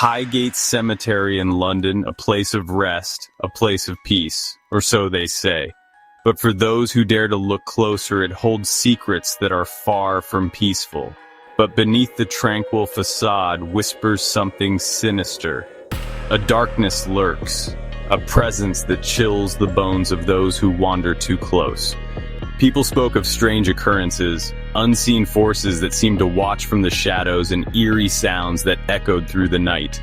Highgate Cemetery in London, a place of rest, a place of peace, or so they say. But for those who dare to look closer, it holds secrets that are far from peaceful. But beneath the tranquil facade whispers something sinister. A darkness lurks, a presence that chills the bones of those who wander too close. People spoke of strange occurrences, unseen forces that seemed to watch from the shadows, and eerie sounds that echoed through the night.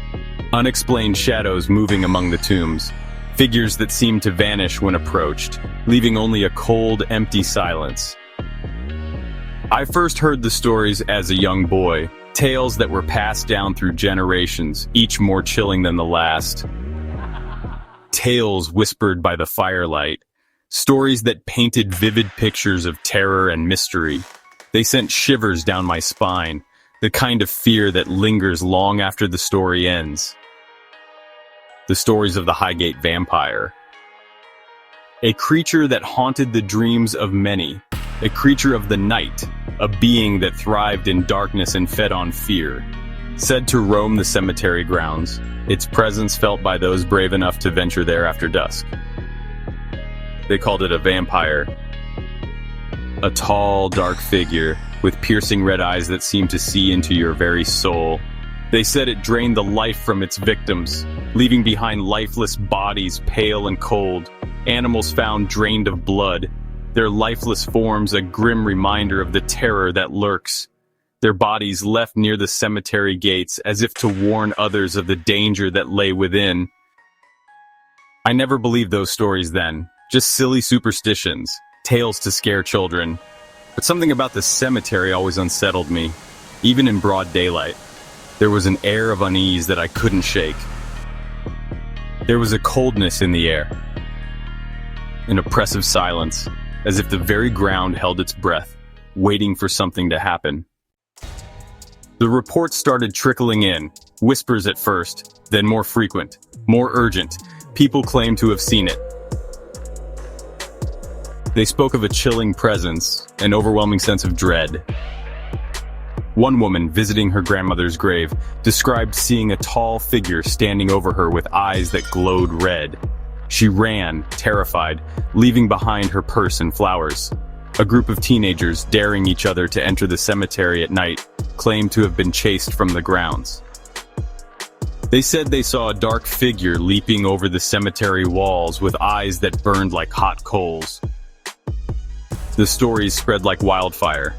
Unexplained shadows moving among the tombs, figures that seemed to vanish when approached, leaving only a cold, empty silence. I first heard the stories as a young boy, tales that were passed down through generations, each more chilling than the last. Tales whispered by the firelight, stories that painted vivid pictures of terror and mystery. They sent shivers down my spine, the kind of fear that lingers long after the story ends. The stories of the Highgate Vampire. A creature that haunted the dreams of many, a creature of the night, a being that thrived in darkness and fed on fear. Said to roam the cemetery grounds, its presence felt by those brave enough to venture there after dusk. They called it a vampire. A tall, dark figure with piercing red eyes that seemed to see into your very soul. They said it drained the life from its victims, leaving behind lifeless bodies, pale and cold, animals found drained of blood, their lifeless forms a grim reminder of the terror that lurks, their bodies left near the cemetery gates as if to warn others of the danger that lay within. I never believed those stories then, just silly superstitions, tales to scare children. But something about the cemetery always unsettled me, even in broad daylight. There was an air of unease that I couldn't shake. There was a coldness in the air, an oppressive silence, as if the very ground held its breath, waiting for something to happen. The reports started trickling in, whispers at first, then more frequent, more urgent. People claimed to have seen it. They spoke of a chilling presence, an overwhelming sense of dread. One woman, visiting her grandmother's grave, described seeing a tall figure standing over her with eyes that glowed red. She ran, terrified, leaving behind her purse and flowers. A group of teenagers, daring each other to enter the cemetery at night, claimed to have been chased from the grounds. They said they saw a dark figure leaping over the cemetery walls with eyes that burned like hot coals. The stories spread like wildfire.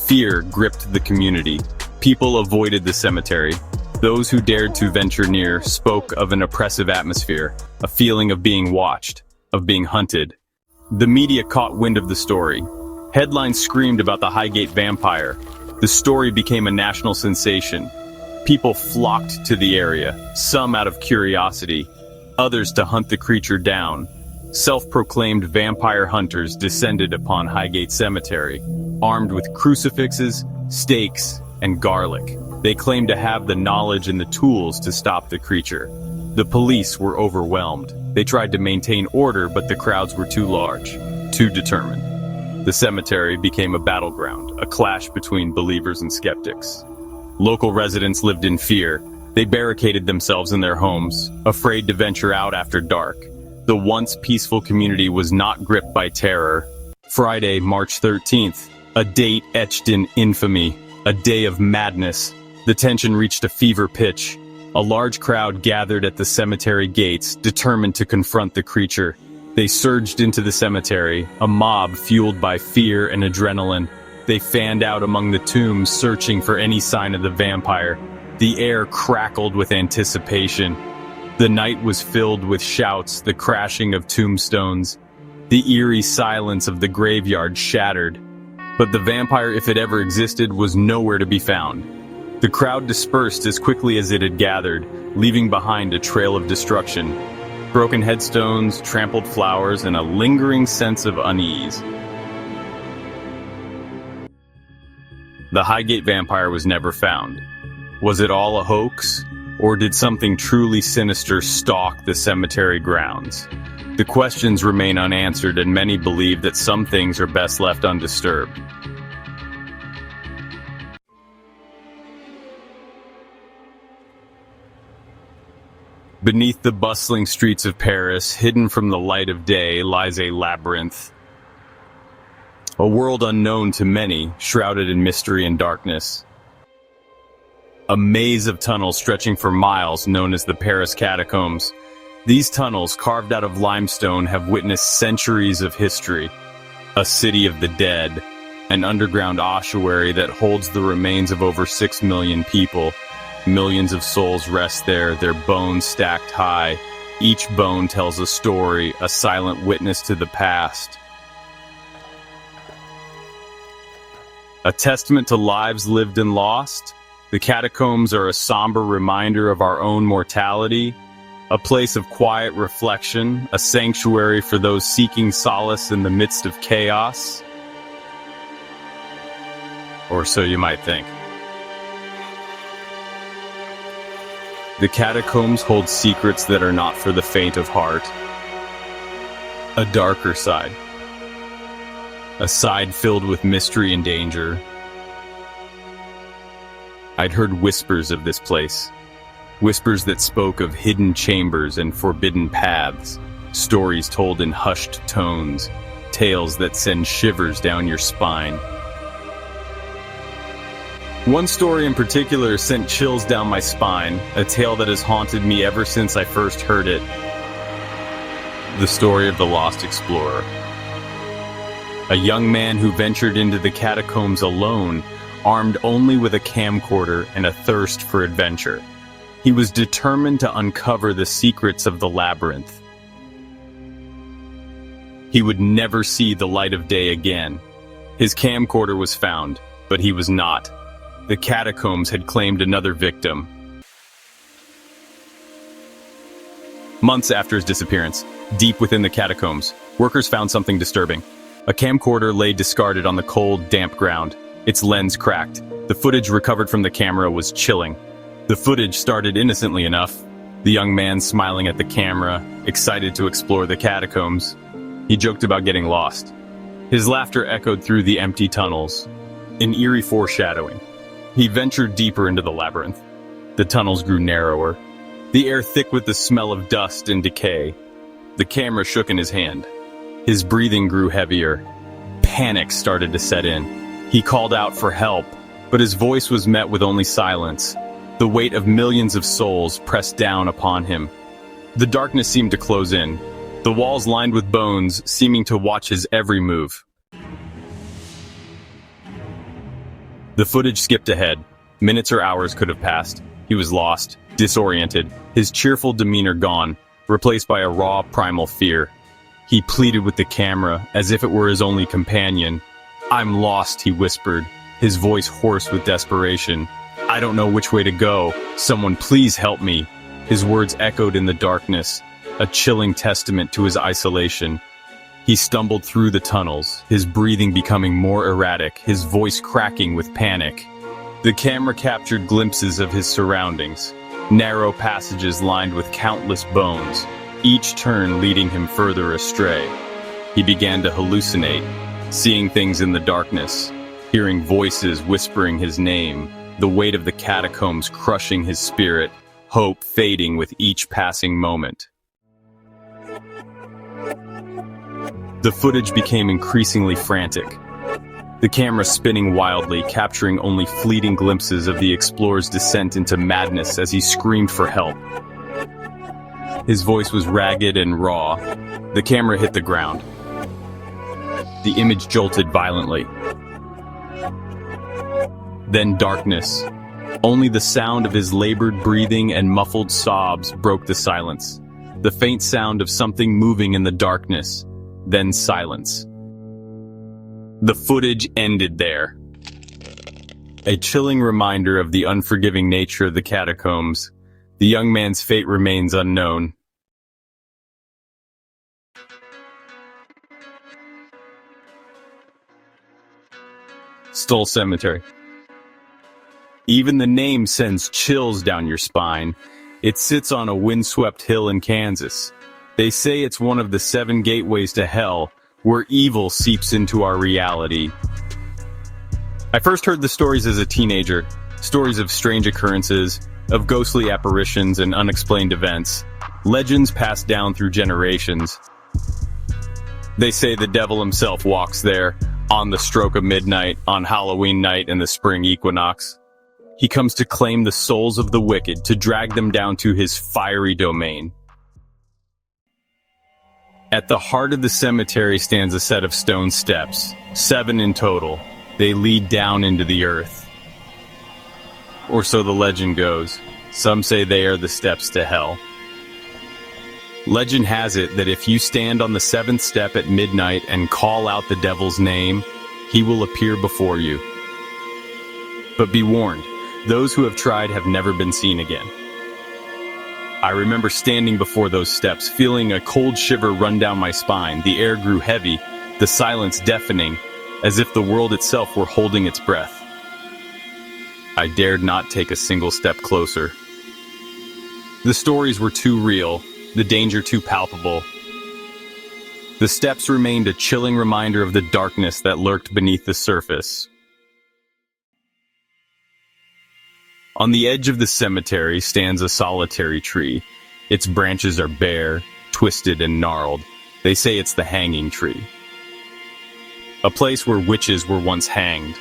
Fear gripped the community. People avoided the cemetery. Those who dared to venture near spoke of an oppressive atmosphere, a feeling of being watched, of being hunted. The media caught wind of the story. Headlines screamed about the Highgate Vampire. The story became a national sensation. People flocked to the area, some out of curiosity, others to hunt the creature down. Self-proclaimed vampire hunters descended upon Highgate Cemetery, armed with crucifixes, stakes, and garlic. They claimed to have the knowledge and the tools to stop the creature. The police were overwhelmed. They tried to maintain order, but the crowds were too large, too determined. The cemetery became a battleground, a clash between believers and skeptics. Local residents lived in fear. They barricaded themselves in their homes, afraid to venture out after dark. The once peaceful community was not gripped by terror. Friday, March 13th, a date etched in infamy, a day of madness. The tension reached a fever pitch. A large crowd gathered at the cemetery gates, determined to confront the creature. They surged into the cemetery, a mob fueled by fear and adrenaline. They fanned out among the tombs, searching for any sign of the vampire. The air crackled with anticipation. The night was filled with shouts, the crashing of tombstones. The eerie silence of the graveyard shattered. But the vampire, if it ever existed, was nowhere to be found. The crowd dispersed as quickly as it had gathered, leaving behind a trail of destruction. Broken headstones, trampled flowers, and a lingering sense of unease. The Highgate Vampire was never found. Was it all a hoax? Or did something truly sinister stalk the cemetery grounds? The questions remain unanswered, and many believe that some things are best left undisturbed. Beneath the bustling streets of Paris, hidden from the light of day, lies a labyrinth. A world unknown to many, shrouded in mystery and darkness. A maze of tunnels stretching for miles known as the Paris Catacombs. These tunnels, carved out of limestone, have witnessed centuries of history. A city of the dead, an underground ossuary that holds the remains of over 6 million people. Millions of souls rest there, their bones stacked high. Each bone tells a story, a silent witness to the past. A testament to lives lived and lost, the catacombs are a somber reminder of our own mortality, a place of quiet reflection, a sanctuary for those seeking solace in the midst of chaos. Or so you might think. The catacombs hold secrets that are not for the faint of heart. A darker side. A side filled with mystery and danger. I'd heard whispers of this place. Whispers that spoke of hidden chambers and forbidden paths. Stories told in hushed tones. Tales that send shivers down your spine. One story in particular sent chills down my spine, a tale that has haunted me ever since I first heard it. The story of the lost explorer. A young man who ventured into the catacombs alone, armed only with a camcorder and a thirst for adventure. He was determined to uncover the secrets of the labyrinth. He would never see the light of day again. His camcorder was found, but he was not. The catacombs had claimed another victim. Months after his disappearance, deep within the catacombs, workers found something disturbing. A camcorder lay discarded on the cold, damp ground. Its lens cracked. The footage recovered from the camera was chilling. The footage started innocently enough. The young man smiling at the camera, excited to explore the catacombs. He joked about getting lost. His laughter echoed through the empty tunnels, an eerie foreshadowing. He ventured deeper into the labyrinth. The tunnels grew narrower, the air thick with the smell of dust and decay. The camera shook in his hand. His breathing grew heavier. Panic started to set in. He called out for help, but his voice was met with only silence. The weight of millions of souls pressed down upon him. The darkness seemed to close in, the walls lined with bones seeming to watch his every move. The footage skipped ahead. Minutes or hours could have passed. He was lost, disoriented, his cheerful demeanor gone, replaced by a raw, primal fear. He pleaded with the camera as if it were his only companion. "I'm lost," he whispered, his voice hoarse with desperation. "I don't know which way to go. Someone please help me." His words echoed in the darkness, a chilling testament to his isolation. He stumbled through the tunnels, his breathing becoming more erratic, his voice cracking with panic. The camera captured glimpses of his surroundings, narrow passages lined with countless bones, each turn leading him further astray. He began to hallucinate, seeing things in the darkness, hearing voices whispering his name, the weight of the catacombs crushing his spirit, hope fading with each passing moment. The footage became increasingly frantic, the camera spinning wildly, capturing only fleeting glimpses of the explorer's descent into madness as he screamed for help. His voice was ragged and raw. The camera hit the ground. The image jolted violently. Then darkness. Only the sound of his labored breathing and muffled sobs broke the silence. The faint sound of something moving in the darkness. Then silence. The footage ended there. A chilling reminder of the unforgiving nature of the catacombs. The young man's fate remains unknown. Stoll Cemetery. Even the name sends chills down your spine. It sits on a windswept hill in Kansas. They say it's one of the 7 gateways to hell, where evil seeps into our reality. I first heard the stories as a teenager, stories of strange occurrences, of ghostly apparitions and unexplained events. Legends passed down through generations. They say the devil himself walks there on the stroke of midnight, on Halloween night and the spring equinox. He comes to claim the souls of the wicked, to drag them down to his fiery domain. At the heart of the cemetery stands a set of stone steps, 7 in total. They lead down into the earth. Or so the legend goes. Some say they are the steps to hell. Legend has it that if you stand on the 7th step at midnight and call out the devil's name, he will appear before you. But be warned, those who have tried have never been seen again. I remember standing before those steps, feeling a cold shiver run down my spine. The air grew heavy, the silence deafening, as if the world itself were holding its breath. I dared not take a single step closer. The stories were too real, the danger too palpable. The steps remained a chilling reminder of the darkness that lurked beneath the surface. On the edge of the cemetery stands a solitary tree. Its branches are bare, twisted, and gnarled. They say it's the hanging tree. A place where witches were once hanged.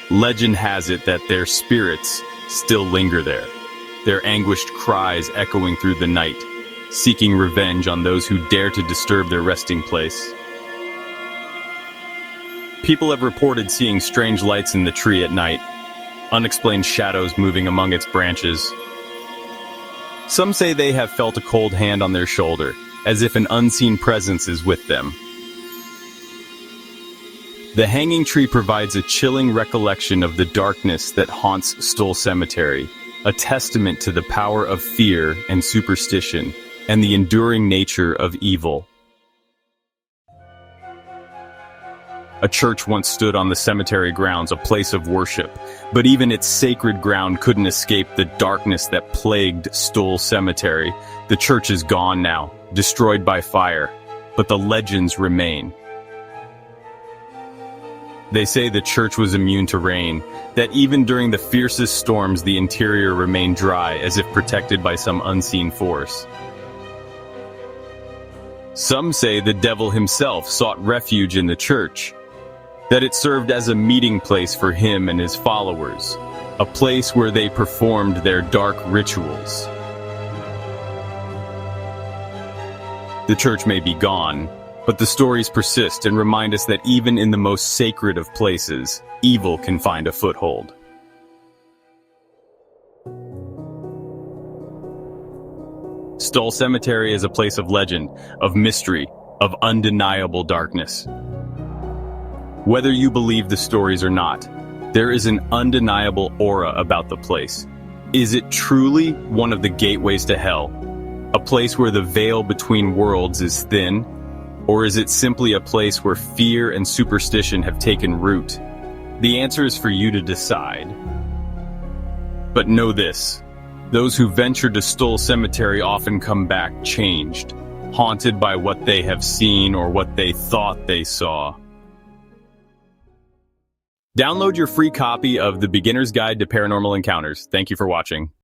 Legend has it that their spirits still linger there, their anguished cries echoing through the night, seeking revenge on those who dare to disturb their resting place. People have reported seeing strange lights in the tree at night, unexplained shadows moving among its branches. Some say they have felt a cold hand on their shoulder, as if an unseen presence is with them. The hanging tree provides a chilling recollection of the darkness that haunts Stoll Cemetery, a testament to the power of fear and superstition, and the enduring nature of evil. A church once stood on the cemetery grounds, a place of worship, but even its sacred ground couldn't escape the darkness that plagued Stoll Cemetery. The church is gone now, destroyed by fire, but the legends remain. They say the church was immune to rain, that even during the fiercest storms the interior remained dry, as if protected by some unseen force. Some say the devil himself sought refuge in the church, that it served as a meeting place for him and his followers, a place where they performed their dark rituals. The church may be gone, but the stories persist and remind us that even in the most sacred of places, evil can find a foothold. Stoll Cemetery is a place of legend, of mystery, of undeniable darkness. Whether you believe the stories or not, there is an undeniable aura about the place. Is it truly one of the gateways to hell? A place where the veil between worlds is thin? Or is it simply a place where fear and superstition have taken root? The answer is for you to decide. But know this, those who venture to Stoll Cemetery often come back changed, haunted by what they have seen or what they thought they saw. Download your free copy of The Beginner's Guide to Paranormal Encounters. Thank you for watching.